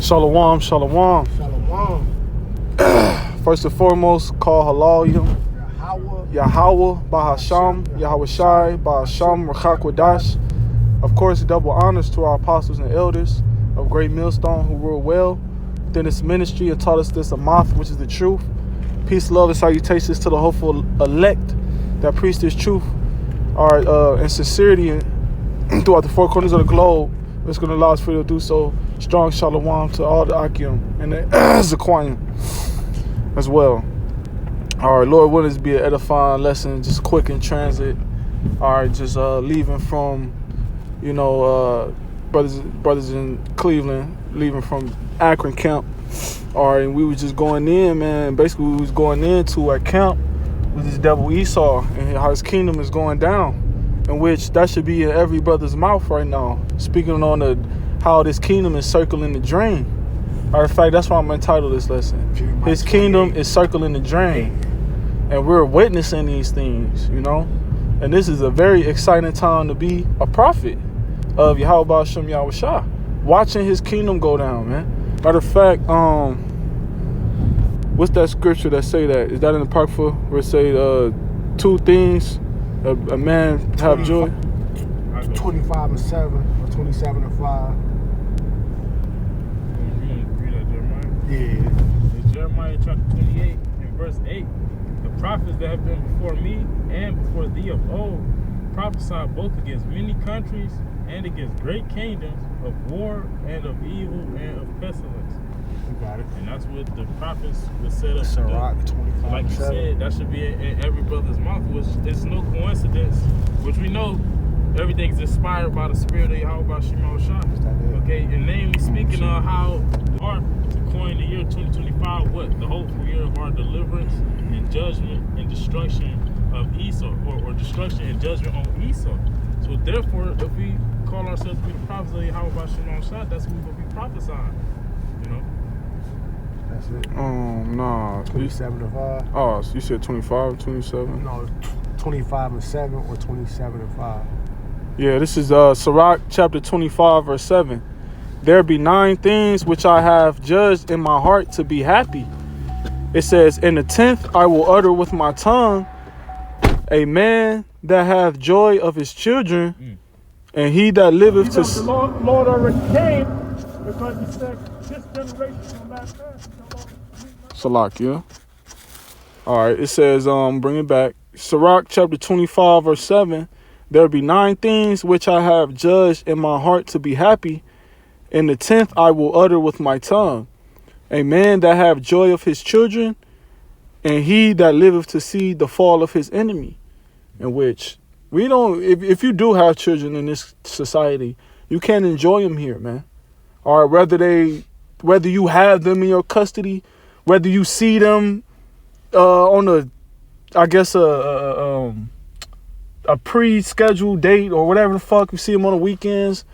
Shalom, shalom. Shalom. First and foremost, call Halalyim. Yahweh, Bahasham, Yahweh Shai, Bahasham, Rachak Wadash. Of course, double honors to our apostles and elders of Great Millstone who rule well within this ministry and taught us this Amath, which is the truth. Peace, love, and salutations to the hopeful elect that preach this truth in sincerity throughout the four corners of the globe. It's going to allow us for you to do so. Strong shalom to all the Akim and the Zaquayim as well. All right, Lord willing, this be an edifying lesson, just quick in transit. All right, just leaving from, brothers in Cleveland, leaving from Akron camp. All right, and we were just going in, man. Basically, we was going into a camp with this devil Esau and how his kingdom is going down, in which that should be in every brother's mouth right now. Speaking on how this kingdom is circling the drain. Matter of fact, that's why I'm entitled this lesson. His kingdom is circling the drain. And we're witnessing these things, And this is a very exciting time to be a prophet of Yahweh Hashem Yahweh Shah. Watching his kingdom go down, man. Matter of fact, what's that scripture that say that? Is that in the Apocrypha where it say two things a man have joy? 25:7 or 27:5. Read that, Jeremiah? Yeah. It's Jeremiah chapter 28 and verse 8. The prophets that have been before me and before thee of old prophesied both against many countries and against great kingdoms of war and of evil and of pestilence. You got it. And that's what the prophets was set up to Sirach do. 25:7. Like you said, that should be in every brother's mouth, which is no coincidence, which we know everything's inspired by the spirit of Yahweh Shema Shah. Okay, and namely speaking of how our to coin the year 2025, what? The hopeful year of our deliverance and judgment and destruction of Esau, or destruction and judgment on Esau. So therefore, if we call ourselves to be the prophets of Yahweh Shema Shah, that's what we're going to be prophesying. That's it. No. 27:5. Oh, so you said 25, 27? No, 25:7 or 27:5. Yeah, this is Sirach chapter 25, verse 7. There be 9 things which I have judged in my heart to be happy. It says, in the 10th I will utter with my tongue, a man that hath joy of his children, and he that liveth to... The Lord already came because he said this generation will not pass. Salakia. All right, it says, bring it back. Sirach chapter 25, verse 7. There be 9 things which I have judged in my heart to be happy. In the 10th I will utter with my tongue. A man that have joy of his children, and he that liveth to see the fall of his enemy. In which we don't, if you do have children in this society, you can't enjoy them here, man. Or whether you have them in your custody, whether you see them on a pre-scheduled date or whatever the fuck, you see them on the weekends,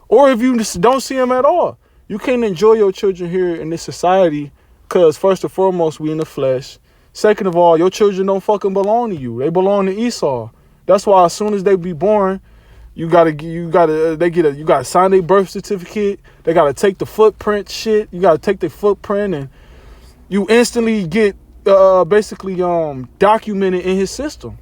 or if you just don't see them at all, you can't enjoy your children here in this society because first and foremost, we in the flesh. Second of all, your children don't fucking belong to you. They belong to Esau. That's why as soon as they be born, you gotta sign their birth certificate. They gotta take the footprint shit. You gotta take their footprint, and you instantly get documented in his system.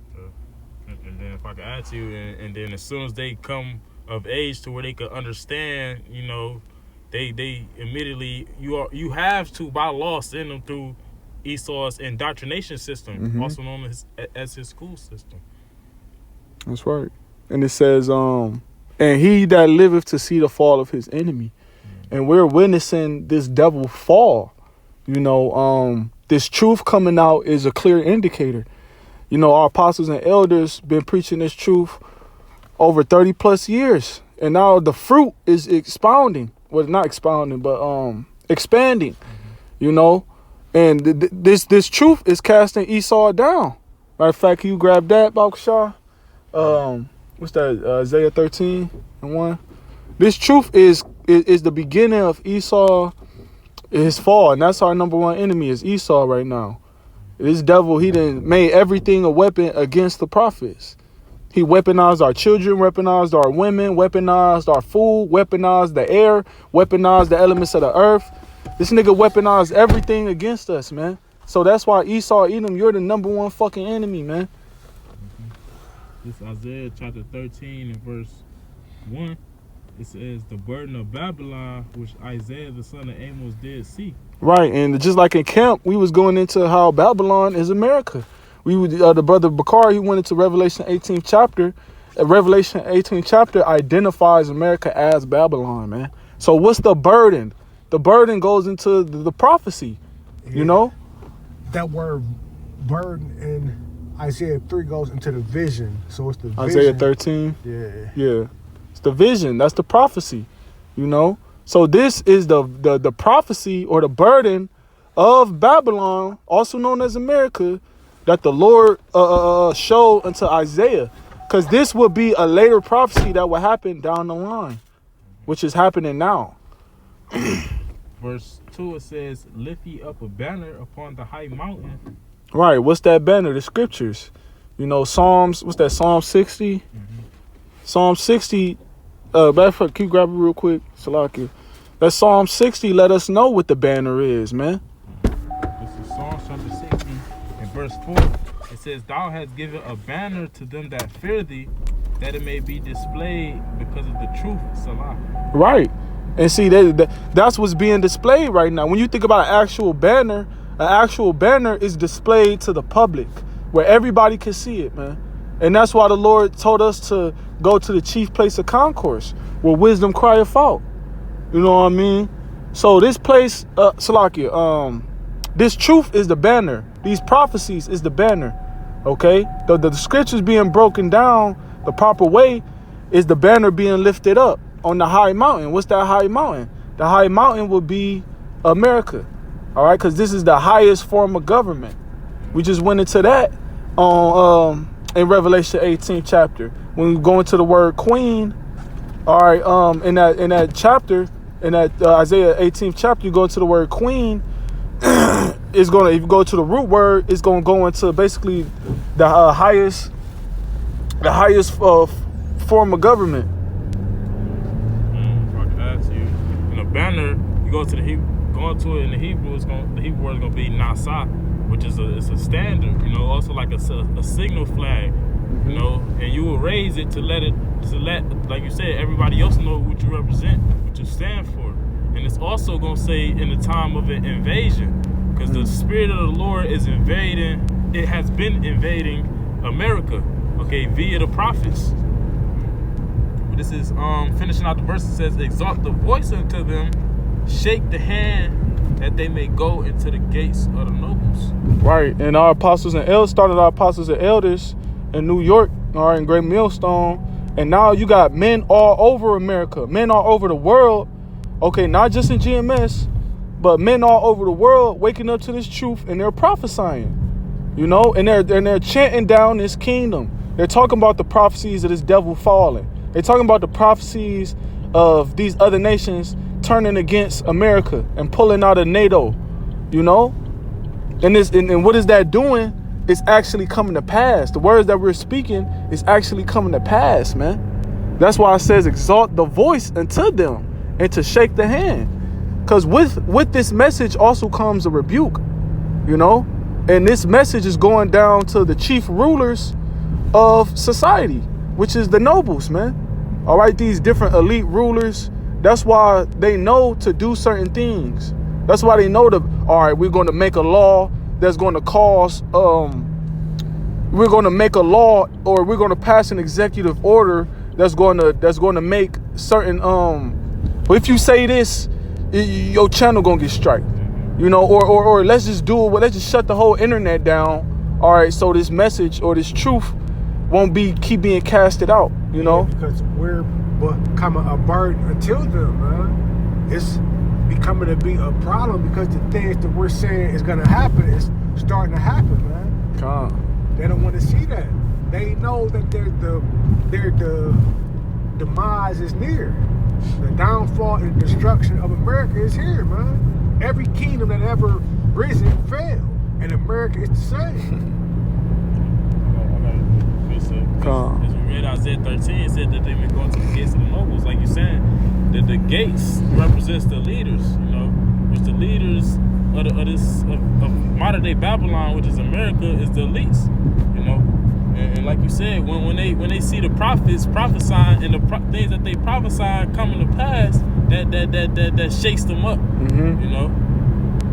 And then if I could add to you, and then as soon as they come of age to where they could understand, they immediately you have to by law send them through Esau's indoctrination system, also known as his school system. That's right. And it says, and he that liveth to see the fall of his enemy. And we're witnessing this devil fall. This truth coming out is a clear indicator. Our apostles and elders been preaching this truth over 30 plus years. And now the fruit is expounding. Well, not expounding, but expanding, And this truth is casting Esau down. Matter of fact, can you grab that, Baksha? What's that? Isaiah 13:1. This truth is the beginning of Esau, his fall, and that's our number one enemy is Esau right now. This devil, he done made everything a weapon against the prophets. He weaponized our children, weaponized our women, weaponized our food, weaponized the air, weaponized the elements of the earth. This nigga weaponized everything against us, man. So that's why Esau, Edom, you're the number one fucking enemy, man. This Isaiah chapter 13 and verse 1. It says, the burden of Babylon, which Isaiah the son of Amos did see. Right, and just like in camp, we was going into how Babylon is America. We would, the brother Bakar, he went into Revelation 18th chapter. Revelation 18th chapter identifies America as Babylon, man. So what's the burden? The burden goes into the prophecy, you know? That word burden in Isaiah 3 goes into the vision. So it's the vision. Isaiah 13. Yeah. Yeah. It's the vision. That's the prophecy, you know? So this is the prophecy or the burden of Babylon, also known as America, that the Lord showed unto Isaiah. Because this will be a later prophecy that will happen down the line, which is happening now. Verse 2, it says, lift ye up a banner upon the high mountain. Right. What's that banner? The scriptures. You know, Psalms, what's that, Psalm 60? Psalm 60, can you grab it real quick? Salakia. That Psalm 60 let us know what the banner is, man. This is Psalm chapter 60 and verse 4. It says, thou hast given a banner to them that fear thee, that it may be displayed because of the truth. Salah. Right. And see, that's what's being displayed right now. When you think about an actual banner is displayed to the public where everybody can see it, man. And that's why the Lord told us to go to the chief place of concourse where wisdom crieth out. You know what I mean? So this place, Salakia, this truth is the banner. These prophecies is the banner. Okay? The scriptures being broken down the proper way is the banner being lifted up on the high mountain. What's that high mountain? The high mountain will be America. All right? Because this is the highest form of government. We just went into that in Revelation 18th chapter. When we go into the word queen, all right, in that chapter, in that Isaiah 18th chapter, you go into the word queen. It's gonna, if you go to the root word, it's gonna go into basically the highest form of government. If I could ask you, in a banner, you go to the to it in the Hebrew, the Hebrew word is gonna be nasa, which is it's a standard, you know, also like a signal flag, you know, and you will raise it to let like you said, everybody else know what you represent, what you stand for. And it's also gonna say in the time of an invasion, because the spirit of the Lord is invading. It has been invading America, okay, via the prophets. This is finishing out the verse. It says, exalt the voice unto them, shake the hand, that they may go into the gates of the nobles. Right, and our apostles and elders started our apostles and elders in New York, all right, in Great Millstone, and now you got men all over America, men all over the world. Okay, not just in GMS, but men all over the world waking up to this truth and they're prophesying, you know, and they're chanting down this kingdom. They're talking about the prophecies of this devil falling. They're talking about the prophecies of these other nations turning against America and pulling out of NATO, you know, and what is that doing? It's actually coming to pass. The words that we're speaking is actually coming to pass, man. That's why it says exalt the voice unto them and to shake the hand. Because with this message also comes a rebuke, you know, and this message is going down to the chief rulers of society, which is the nobles, man. All right, these different elite rulers. That's why they know to do certain things. That's why they know all right, we're going to make a law that's going to cause, we're going to make a law, or we're going to pass an executive order that's going to make certain, if you say this, your channel going to get striked, you know, or let's just do it. Let's just shut the whole internet down. All right, so this message or this truth won't keep being casted out, you know? Because we're becoming a burden until them, man. It's becoming to be a problem because the things that we're saying is going to happen is starting to happen, man. They don't want to see that. They know that their demise is near. The downfall and destruction of America is here, man. Every kingdom that ever risen failed, and America is the same. As we read Isaiah 13, it said that they may go into the gates of the nobles. Like you're saying, that the gates represents the leaders, you know, which the leaders of modern day Babylon, which is America, is the elites, you know. And like you said, when they see the prophets prophesying and the things that they prophesy coming to pass, that shakes them up, Mm-hmm. you know.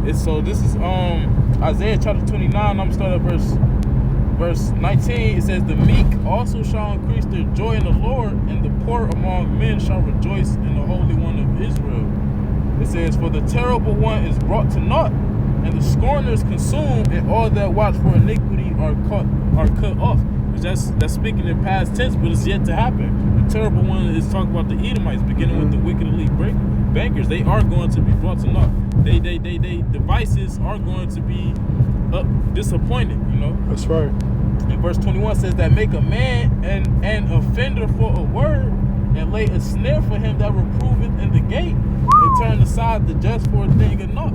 And so this is Isaiah chapter 29. I'm gonna start at verse 19. It says, "The meek also shall increase their joy in the Lord, and the poor among men shall rejoice in the Holy One of Israel." It says, "For the terrible one is brought to naught, and the scorners consumed, and all that watch for iniquity are cut off." That's speaking in past tense, but it's yet to happen. The terrible one is talking about the Edomites, beginning with the wicked elite bankers. They are going to be brought to naught. They devices are going to be disappointed, you know. That's right. And verse 21 says that make a man an offender for a word, and lay a snare for him that reproveth in the gate, and turn aside the just for a thing of naught.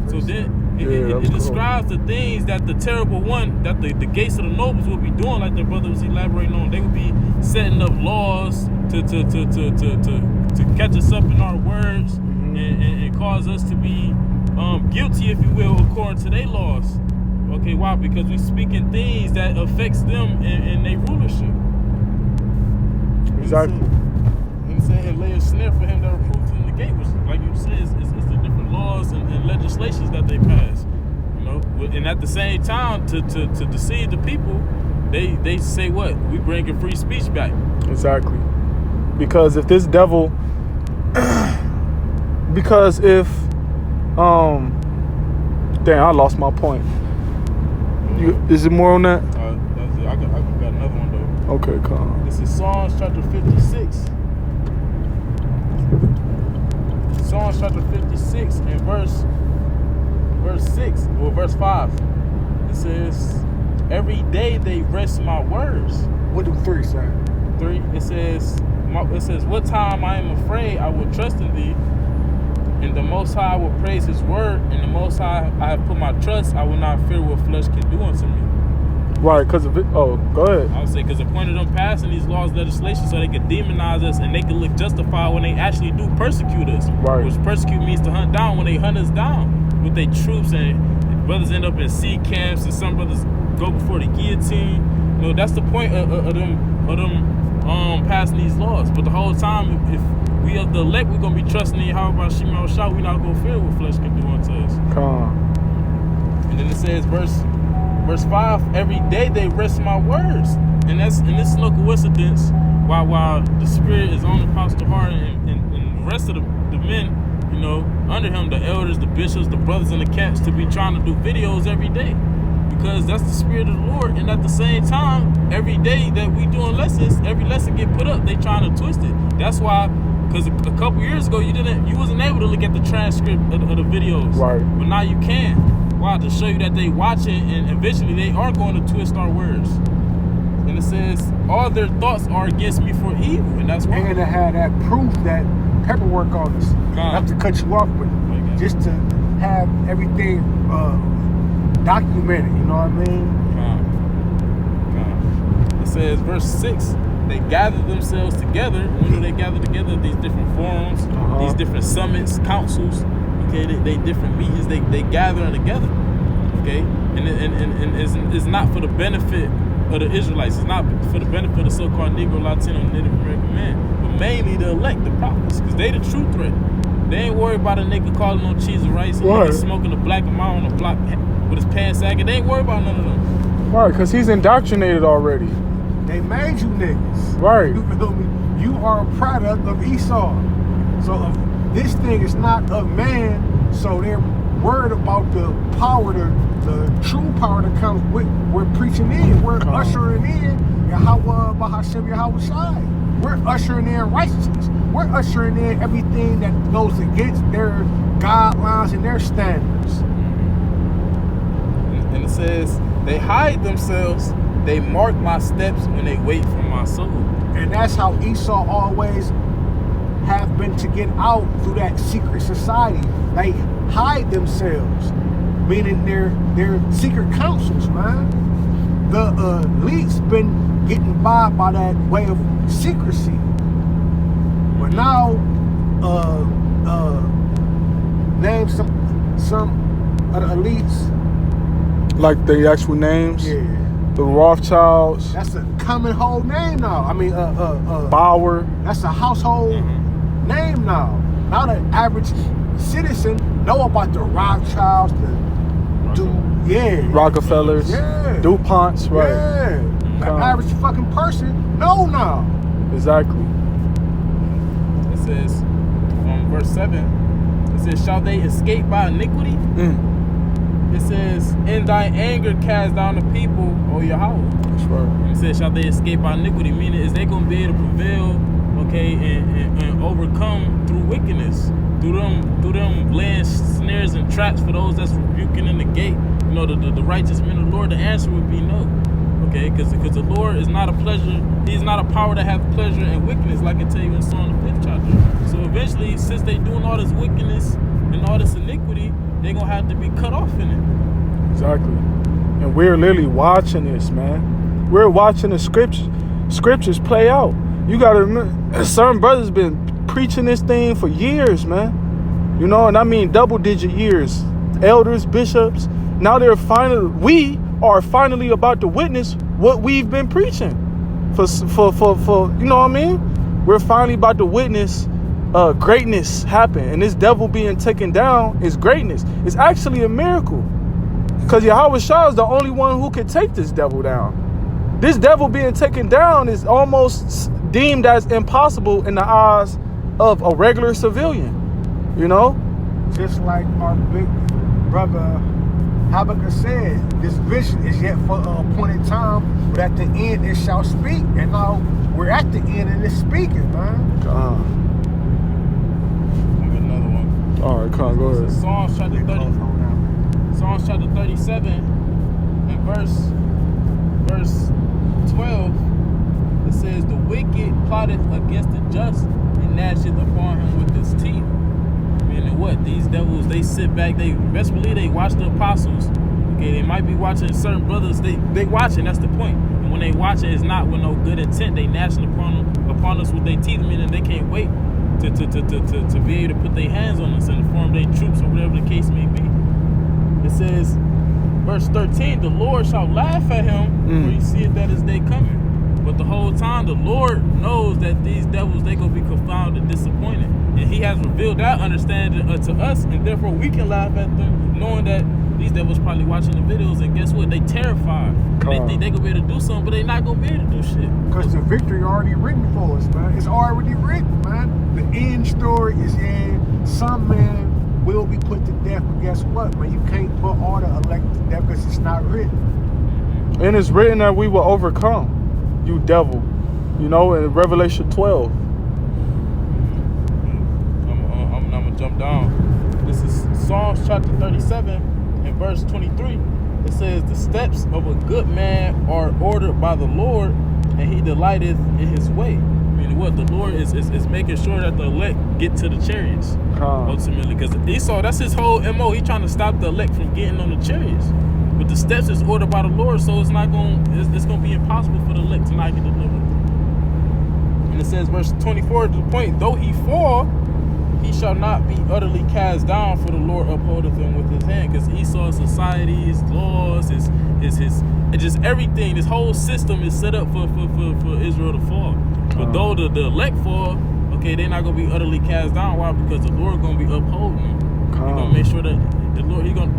So then it describes the things that the terrible one, that the gates of the nobles will be doing, like their brother was elaborating on. They would be setting up laws to catch us up in our words, and cause us to be guilty, if you will, according to their laws. Okay, why? Because we speaking things that affects them in their rulership. Exactly. And saying, and lay a snare for him that reproves in the gate, which, like you said, is the different laws and legislations that they pass. You know, and at the same time, to deceive the people, they say what? We bringing free speech back. Exactly. Because if this devil, because if, dang, I lost my point. Is it more on that? That's it. I got another one though. Okay, come. This is Psalms chapter 56. Psalms chapter 56 and verse 6 or verse 5. It says, "Every day they rest my words." What do 3 say? 3. It says, "What time I am afraid, I will trust in thee. And the Most High will praise his word. And the Most High I have put my trust. I will not fear what flesh can do unto me." Right, because of it. Oh, go ahead. I would say because the point of them passing these laws, legislation, so they could demonize us and they could look justified when they actually do persecute us. Right. Which persecute means to hunt down, when they hunt us down with their troops, and brothers end up in sea camps, and some brothers go before the guillotine. You know, that's the point of them passing these laws. But the whole time, if we are the elect, we're gonna be trusting in Yahweh Shema Shah. We're not gonna fear what flesh can do unto us. Come. And then it says, verse 5, "Every day they rest my words." And this is no coincidence while the Spirit is on Apostle Hart and the rest of the men, you know, under him, the elders, the bishops, the brothers in the camps, to be trying to do videos every day. Because that's the Spirit of the Lord. And at the same time, every day that we doing lessons, every lesson get put up, they trying to twist it. That's why, because a couple years ago, you wasn't able to look at the transcript of the videos. Right. But now you can. Why? To show you that they watching, and eventually they are going to twist our words. And it says, "All their thoughts are against me for evil," and that's why. And to have that proof, that paperwork on us. Not to cut you off, but just to have everything documented. You know what I mean? It says, verse 6, "They gather themselves together." When do they gather together? These different forums, these different summits, councils. Okay, they different meetings. They gathering together. Okay, and it's not for the benefit of the Israelites. It's not for the benefit of the so-called Negro, Latino, Native American man, but mainly the elect, the prophets, because they the true threat. They ain't worried about a nigga calling no cheese and rice, and nigga smoking a black amount on a block with his pants sagging. They ain't worried about none of them. Right, because he's indoctrinated already. They made you niggas. Right. You feel me? You are a product of Esau. So this thing is not of man, so they're worried about the power, the true power that comes with we're preaching in. We're ushering in Yahweh Bahashem Yahweh Shai. We're ushering in righteousness. We're ushering in everything that goes against their guidelines and their standards. And it says, "They hide themselves, they mark my steps when they wait for my soul." And that's how Esau always have been to get out through that secret society. They hide themselves, meaning their secret councils, man. the elites been getting by that way of secrecy. But now, name some of the elites. Like the actual names? Yeah. The Rothschilds. That's a common whole name now. I mean, Bauer. That's a household name now. Now the average citizen know about the Rothschilds, Rockefellers. Yeah. DuPonts, right. Yeah. The average fucking person know now. Exactly. It says, verse 7, it says, shall they escape by iniquity? It says, in thy anger cast down the people, O Yahweh. That's right. It says, shall they escape by iniquity? Meaning, is they going to be able to prevail, okay, and overcome through wickedness? Through them laying snares and traps for those that's rebuking in the gate? You know, the righteous men of the Lord, the answer would be no. Okay, because the Lord is not a pleasure. He's not a power that has pleasure in wickedness, like I tell you in Psalm the 5th chapter. So eventually, since they doing all this wickedness and all this iniquity, they're going to have to be cut off in it. Exactly. And we're literally watching this, man. We're watching the scriptures play out. You got to remember, certain brothers been preaching this thing for years, man. You know, and I mean double-digit years. Elders, bishops. Now we are finally about to witness what we've been preaching for you know what I mean? We're finally about to witness greatness happen, and this devil being taken down is greatness. It's actually a miracle, because Yahweh Shah is the only one who can take this devil down. This devil being taken down is almost deemed as impossible in the eyes of a regular civilian, you know? Just like our big brother Habakkuk said, this vision is yet for an appointed time, but at the end it shall speak. And now we're at the end and it's speaking, man. Another one. All right, come on, go ahead. Psalms chapter 37 and verse 12. It says, the wicked plotteth against the just and gnasheth upon him with his teeth. Meaning what? These devils, they sit back, they best believe they watch the apostles. Okay, they might be watching certain brothers, they watching, that's the point. And when they watching, it's not with no good intent. They gnashing upon us with their teeth, meaning they can't wait to be able to put their hands on us and form their troops or whatever the case may be. It says, verse 13, the Lord shall laugh at him for he seeth that his day coming. But the whole time, the Lord knows that these devils, they going to be confounded, disappointed. And he has revealed that understanding to us, and therefore we can laugh at them, knowing that these devils probably watching the videos, and guess what? They terrified. They think they going to be able to do something, but they not going to be able to do shit. Because the victory already written for us, man. It's already written, man. The end story is some man will be put to death, but guess what, man? You can't put all the elect to death because it's not written. And it's written that we will overcome. You devil, you know, in Revelation 12. I'm gonna jump down. This is Psalms chapter 37 and verse 23. It says, the steps of a good man are ordered by the Lord, and he delighteth in his way. Meaning what? The Lord is making sure that the elect get to the chariots, ultimately. Because Esau, that's his whole MO. He's trying to stop the elect from getting on the chariots. But the steps is ordered by the Lord, so it's going to be impossible for the elect to not get delivered. And it says, verse 24, to the point, though he fall, he shall not be utterly cast down, for the Lord upholdeth him with his hand. Because Esau's society, his laws, his just everything, this whole system is set up for Israel to fall. But though the elect fall, okay, they're not going to be utterly cast down. Why? Because the Lord going to be upholding them. He's going to make sure that the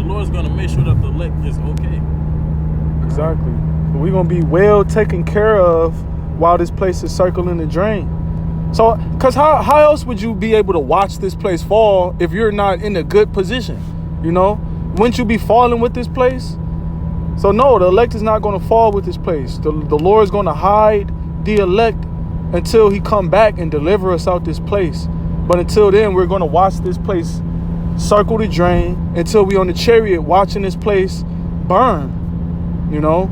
Lord's going to make sure that the elect is okay. Exactly. We're going to be well taken care of while this place is circling the drain. So, because how else would you be able to watch this place fall if you're not in a good position? You know? Wouldn't you be falling with this place? So, no, the elect is not going to fall with this place. The Lord is going to hide the elect until he come back and deliver us out this place. But until then, we're going to watch this place circle the drain until we on the chariot watching this place burn, you know?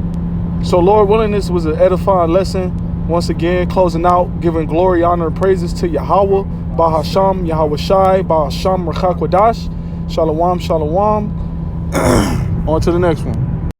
So Lord willing, this was an edifying lesson. Once again, closing out, giving glory, honor, and praises to Yahweh, Bahasham, Yahweh Shai, Bahasham, Rachakwadash, Shalom, Shalom. On to the next one.